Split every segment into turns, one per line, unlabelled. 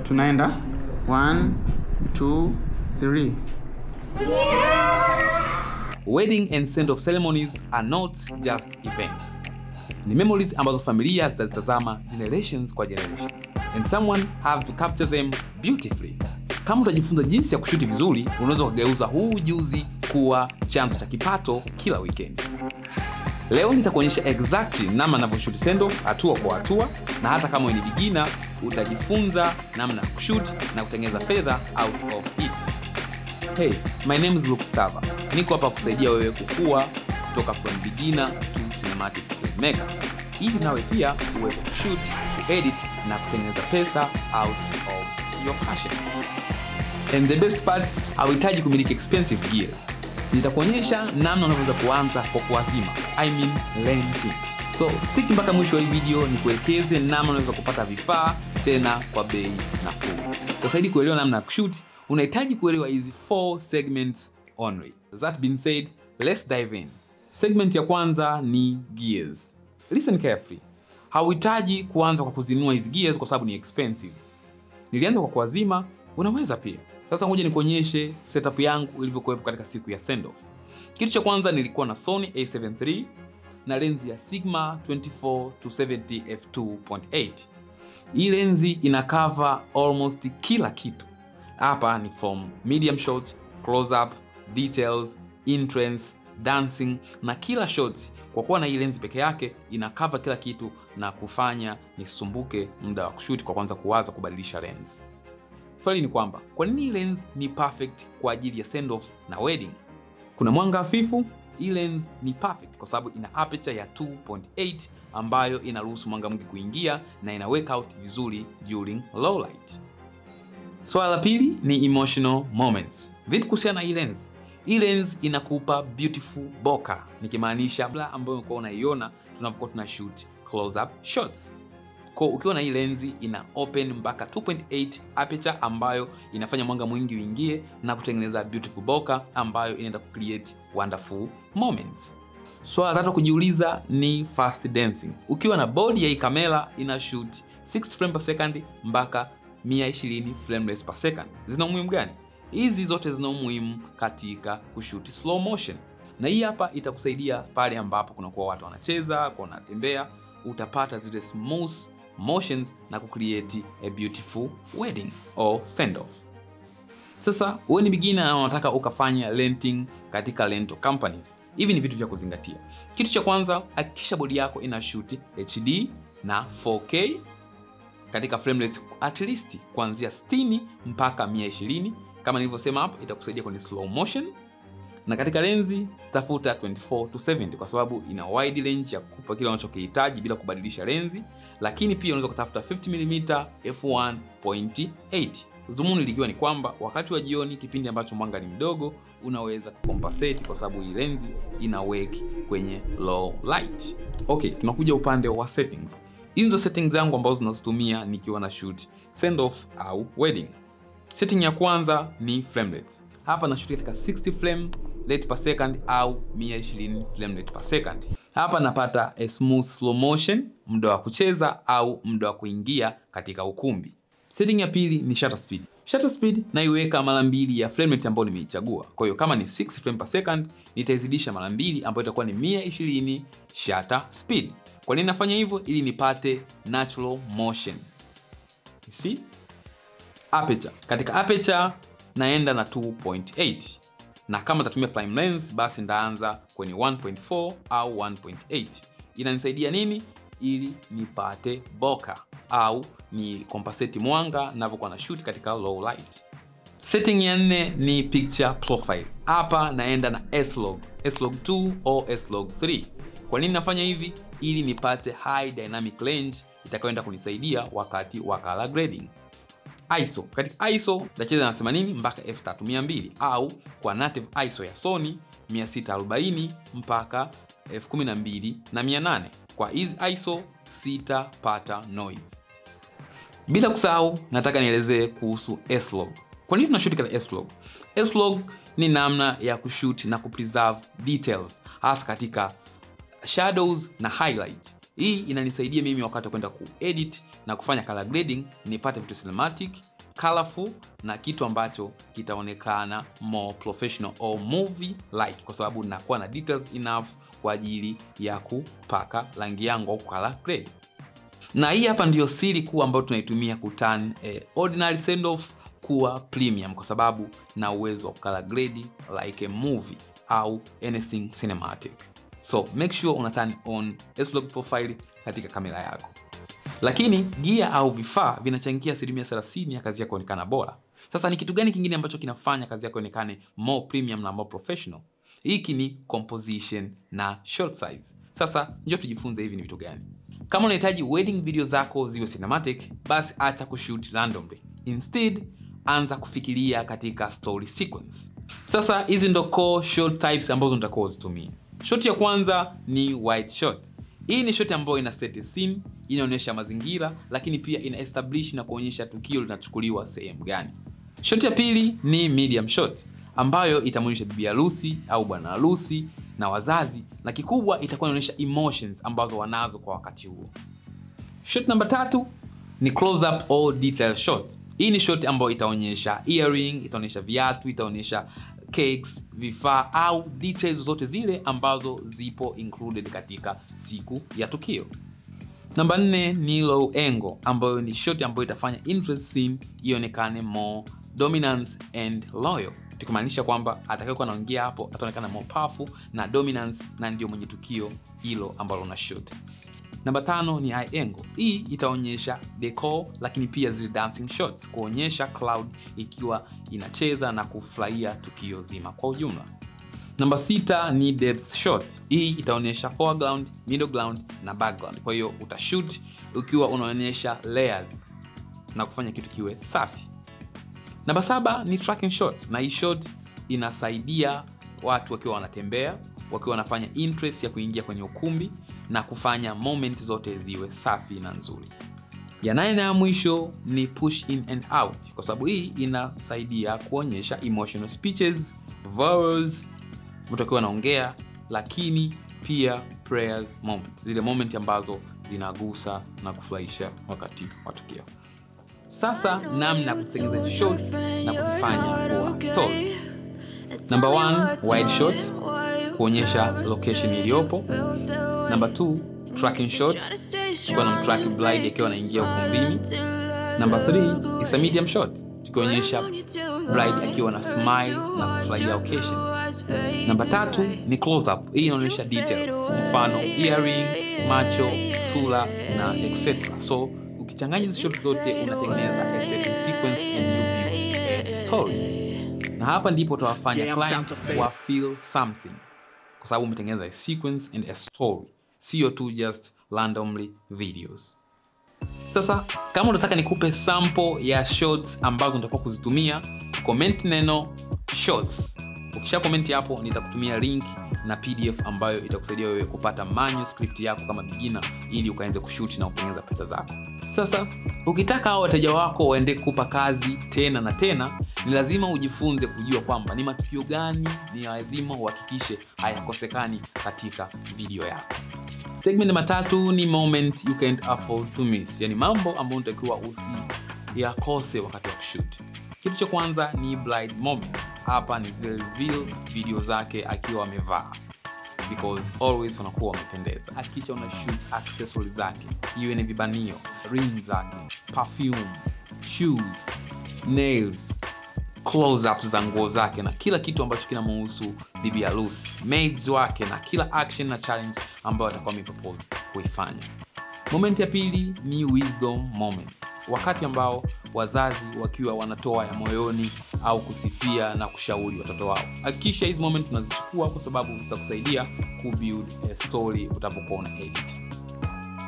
Tunaenda 1 2 3.
Wedding and send-off ceremonies are not just events. Ni memories ambazo familia zitazitazama generations kwa generations. And someone have to capture them beautifully. Kama utajifunza jinsi ya kushuti vizuri, unaweza kugeuza huu ujuzi kuwa chanzo cha kipato kila weekend. Leo nitakuonyesha exactly namna ninavyoshoot send-off hatua kwa hatua, na hata kama wewe ni beginner utajifunza namna ya kushoot na kutengeneza fedha out of it. Hey, my name is Luke Stava. Niko hapa kusaidia wewe kukua kutoka from beginner to cinematic filmmaker, ili nawe pia uweze kushoot, kuedit na kutengeneza pesa out of your passion. And the best part, hauhitaji kumiliki expensive gears. Nitakuonyesha namna unaweza kuanza kwa kuazima, renting. So stick mpaka mwisho wa hii video nikuelekeze namna unaweza kupata vifaa tena kwa bei nafuu. Kusaidia kuelewa namna ya kushoot, unahitaji kuelewa hizi 4 segments only. That being said, let's dive in. Segment ya kwanza ni gears. Listen carefully. Hauhitaji kuanza kwa kuzinunua hizi gears kwa sababu ni expensive. Nilianza kwa kuazima, unaweza pia. Sasa ngoja nikuonyeshe setup yangu ilivyokuwepo katika siku ya send off. Kitu cha kwanza nilikuwa na Sony A7 III na lenzi ya Sigma 24-70 f2.8. Hii lenzi ina cover almost kila kitu. Hapa ni from medium shot, close up, details, entrance, dancing na kila shot. Kwa kuwa na hii lenzi peke yake ina cover kila kitu na kufanya nisumbuke muda wa kushoot kwa kwanza kuwaza kubadilisha lens. Swali ni kwamba kwa nini lens ni perfect kwa ajili ya send off na wedding? Kuna mwanga hafifu, hii lens ni perfect kwa sababu ina aperture ya 2.8 ambayo inaruhusu mwanga mwingi kuingia na ina work out vizuri during low light. Swali la pili ni emotional moments. Vipi kuhusiana na hii lens? Hii lens inakupa beautiful bokeh, nikimaanisha bla ambayo unakuwa unaiona tunapokuwa tuna shoot close up shots. Kwa ukiwa na hii lenzi ina open mpaka 2.8 aperture ambayo inafanya mwanga mwingi uingie na kutengeneza beautiful bokeh ambayo inaenda ku create wonderful moments. Swala la tatu kujiuliza ni fast dancing. Ukiwa na body ya hii kamera ina shoot 60 frames per second mpaka 120 frames per second. Zina umuhimu gani? Hizi zote zina umuhimu katika kushoot slow motion. Na hii hapa itakusaidia pale ambapo kunakuwa watu wanacheza, kwa wanatembea, utapata zile smooth motions na kucreate a beautiful wedding or send off. Sasa wewe ni beginner na unataka ukafanya renting katika rental companies. Hivi ni vitu vya kuzingatia. Kitu cha kwanza, hakikisha body yako ina shoot HD na 4K katika frame rate at least kuanzia 60 mpaka 120. Kama nilivyosema hapo, itakusaidia kwenye slow motion. Na katika lenzi tafuta 24-70 kwa sababu ina wide range ya kukupa kile unachokihitaji bila kubadilisha lenzi, lakini pia unaweza kutafuta 50mm f1.8. Dhumuni likiwa ni kwamba wakati wa jioni, kipindi ambacho mwanga ni mdogo, unaweza kucompensate kwa sababu hii lenzi ina work kwenye low light. Okay, tunakuja upande wa settings. Hizo settings zangu ambazo zinazotumia nikiwa na shoot send off au wedding. Setting ya kwanza ni frame rates. Hapa na shoot katika 60 frame rate per second au 120 frame rate per second. Hapa napata a smooth slow motion, muda wa kucheza au muda wa kuingia katika ukumbi. Setting ya pili ni shutter speed. Shutter speed naiweka mara 2 ya frame rate ambayo nimeichagua. Kwa hiyo kama ni 6 frame per second, nitaizidisha mara 2 ambayo itakuwa ni 120 shutter speed. Kwa nini nafanya hivyo? Ili nipate natural motion. You see? Aperture. Katika aperture naenda na 2.8. Na kama nitatumia prime lens basi ndaanza kwenye 1.4 au 1.8. Inanisaidia nini? Ili nipate bokeh au ni compensate mwanga ninapokuwa na shoot katika low light. Setting ya 4 ni picture profile. Hapa naenda na S-Log, S-Log 2 au S-Log 3. Kwa nini nafanya hivi? Ili nipate high dynamic range itakayoenda kunisaidia wakati wa color grading. ISO. Katika ISO nacheza na 80 mpaka f3200 au kwa native ISO ya Sony 640 mpaka 12800. Kwa hizi ISO sitapata noise. Bila kusahau nataka nielezee kuhusu S-Log. Kwa nini tunashoot katika S-Log? S-Log ni namna ya kushoot na kupreserve details hasa katika shadows na highlight. Hii inanisaidia mimi wakati wa kwenda kuedit na kufanya color grading nipate vitu cinematic, colorful na kitu ambacho kitaonekana more professional or movie like, kwa sababu ninakuwa na details enough kwa ajili ya kupaka rangi yangu au color grade. Na hii hapa ndio siri kuu ambayo tunaitumia kuturn ordinary send off kuwa premium, kwa sababu na uwezo wa color grade like a movie au anything cinematic. So make sure una turn on S-Log profile katika kamera yako. Lakini gear au vifaa vinachangia 30% ya kazi yako kuonekana bora. Sasa ni kitu gani kingine ambacho kinafanya kazi yako ionekane more premium na more professional? Hiki ni composition na shot size. Sasa njoo tujifunze hivi ni vitu gani. Kama unahitaji wedding video zako ziwe cinematic, basi acha kushoot randomly. Instead, anza kufikiria katika story sequence. Sasa hizi ndo core shot types ambazo nitakuwa uzitumie. Shot ya kwanza ni wide shot. Hii ni shot ambayo ina set scene, inaonyesha mazingira, lakini pia ina establish na kuonyesha tukio linachukuliwa sehemu gani. Shot ya pili ni medium shot, ambayo itamuonyesha bibi harusi au bwana harusi na wazazi, na kikubwa itakuwa inaonyesha emotions ambazo wanazo kwa wakati huo. Shot namba 3 ni close up or detail shot. Hii ni shot ambayo itaonyesha earring, itaonyesha viatu, itaonyesha cakes, vifaa au details zote zile ambazo zipo included katika siku ya tukio. Namba 4 ni low angle, ambayo ni shot ambayo itafanya interest scene ionekane more dominance and loyal. Tukimaanisha kwamba atakayekuwa anaongea hapo ataonekana more powerful na dominance na ndio mwenye tukio hilo ambalo una shoot. Namba 5 ni high angle. Hii itaonyesha decor, lakini pia zile dancing shots kuonyesha cloud ikiwa inacheza na kufurahia tukio zima kwa ujumla. Namba 6 ni depth shot. Hii itaonyesha foreground, middle ground na background. Kwa hiyo utashoot ukiwa unaonyesha layers na kufanya kitu kiwe safi. Namba 7 ni tracking shot, na hii shot inasaidia watu wakiwa wanatembea, wakiwa wanafanya interest ya kuingia kwenye ukumbi na kufanya moment zote ziwe safi na nzuri. Ya 8 na ya mwisho ni push in and out, kwa sababu hii inasaidia kuonyesha emotional speeches, vows, mtu akiwa anaongea, lakini pia prayers moments, zile moment ambazo zinagusa na kufurahisha wakati wa tukio. Sasa namna kutengeneza shots na kuzifanya kuwa story. Number 1, wide shot, kuonyesha location iliyopo. Number 2, tracking shot, kwa na track bride akiwa anaingia ukumbini. Number 3 is a medium shot, tukionyesha bride akiwa na smile na kufurahia occasion. Number 3 ni close up. Hii inaonyesha details, mfano earring, macho, sura na etc. So ukichanganya hizo shots zote unatengeneza a certain sequence and you build a story. Na hapa ndipo utawafanya client wa feel something, kwa sababu umetengeneza a sequence and a story, sio tu just randomly videos. Sasa kama unataka nikupe sample ya shots ambazo nitakuwa kuzitumia, comment neno shots. Ukisha comment hapo nitakutumia link na PDF ambayo itakusaidia wewe kupata manuscript yako kama beginner, ili ukaanze kushoot na kutengeneza pesa zako. Sasa ukitaka hao wateja wako waende kukupa kazi tena na tena, ni lazima ujifunze kujua kwamba ni matukio gani ni lazima uhakikishe hayakosekani katika video yako. Segment namba 3 ni moment you can't afford to miss, yani mambo ambayo unatakiwa usiyakose wakati wa kushoot. Kitu cha kwanza ni bride moments. Hapa ni zile reveal video zake akiwa amevaa, because always wanakuwa wamependeza. Hakikisha una shoot accessories zake, iwe ni vibanio, ring zake, perfume, shoes, nails, close ups za nguo zake na kila kitu ambacho kinamhusu bibi harusi, maids wake na kila action na challenge ambayo atakuwa amepropose kuifanya. Moment ya pili ni wisdom moments, wakati ambao wazazi wakiwa wanatoa ya moyoni au kusifia na kushauri watoto wao. Hakikisha hizi moment unazichukua, kwa sababu zitakusaidia kubuild a story utapokuwa una edit.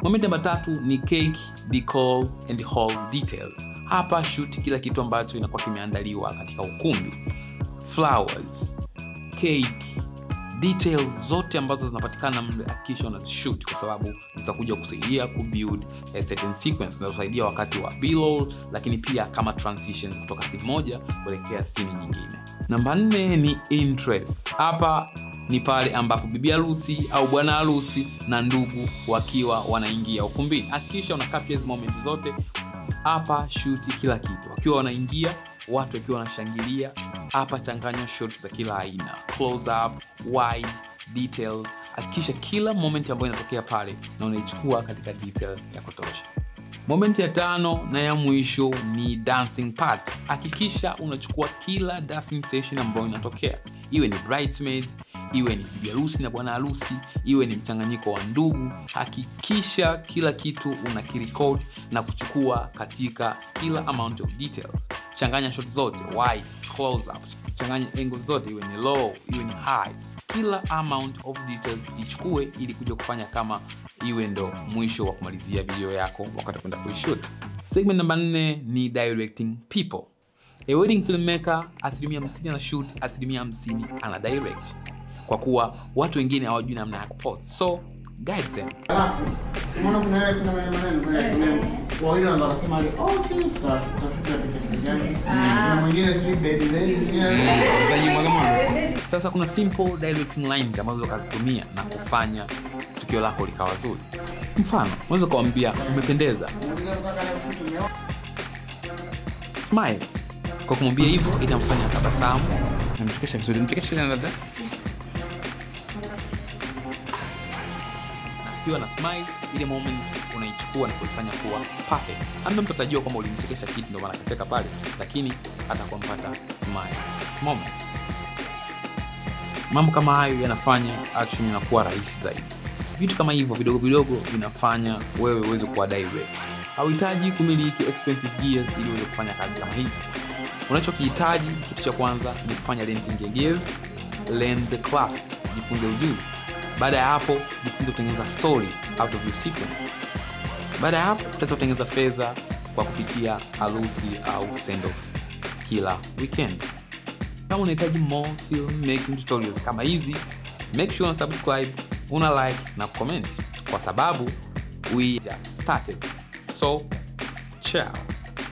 Moment namba 3 ni cake, decor and hall details. Hapa shoot kila kitu ambacho inakuwa kimeandaliwa katika ukumbi. Flowers, cake, details zote ambazo zinapatikana mle, hakikisha una shoot, kwa sababu zitakuja kusaidia kubuild a certain sequence na kusaidia wakati wa B-roll, lakini pia kama transition kutoka scene moja kuelekea scene nyingine. Namba 4 ni interest. Hapa ni pale ambapo bibi harusi au bwana harusi na ndugu wakiwa wanaingia ukumbini. Hakikisha una capture hizo moments zote. Hapa shoot kila kitu. Wakiwa wanaingia, watu wakiwa wanashangilia, hapa changanya shots za kila aina. Close up, wide, details. Hakikisha kila moment ambayo inatokea pale na unaichukua katika detail ya kutosha. Moment ya 5 na ya mwisho ni dancing part. Hakikisha unachukua kila dancing session ambayo inatokea. Iwe ni bridesmaids, iwe ni bibi harusi na bwana harusi, iwe ni mchanganyiko wa ndugu. Hakikisha kila kitu unakirecord na kuchukua katika kila amount of details. Changanya shots zote, wide, close up. Changanya angles zote, iwe ni low, iwe ni high. Kila amount of details ichukue ili kuja kufanya kama iwe ndo mwisho wa kumalizia video yako wakati kwenda kuishoot. Segment namba 4 ni directing people. A wedding filmmaker 50% ana shoot, 50% ana direct. Kwa kuwa watu wengine hawajui namna ya kupose. So, guide them.
Alafu, unaona kuna maneno kwa hiyo ndo anasema okay, tutashuka picha gani? Kuna mwingine si baby.
Sasa kuna simple directing lines ambazo ukazitumia na kufanya tukio lako likawa zuri. Mfano, unaweza kuambia umependeza. Smile. Kwa kumwambia hivyo itamfanya tabasamu. Namchekesha vizuri, mchekesha labda. Ukiwa na smile, ile moment unaichukua na kuifanya kuwa perfect. Hamna mtu atajua kwamba ulimchekesha kitu ndio maana akacheka pale, lakini atakuwa mpata smile moment. Mambo kama hayo yanafanya action inakuwa rahisi zaidi. Vitu kama hivyo vidogo vidogo vinafanya wewe uweze kuwa direct. Hauhitaji kumiliki expensive gears ili uweze kufanya kazi kama hizi. Unachokihitaji kitu cha kwanza ni kufanya renting ya gears, learn the craft, jifunze ujuzi. Baada ya hapo, jifunze kutengeneza story out of your sequence. Baada ya hapo, utaweza kutengeneza fedha kwa kupitia harusi au send off kila weekend. Kama unahitaji more film making tutorials kama hizi, make sure una subscribe, una like na comment kwa sababu we just started. So, ciao.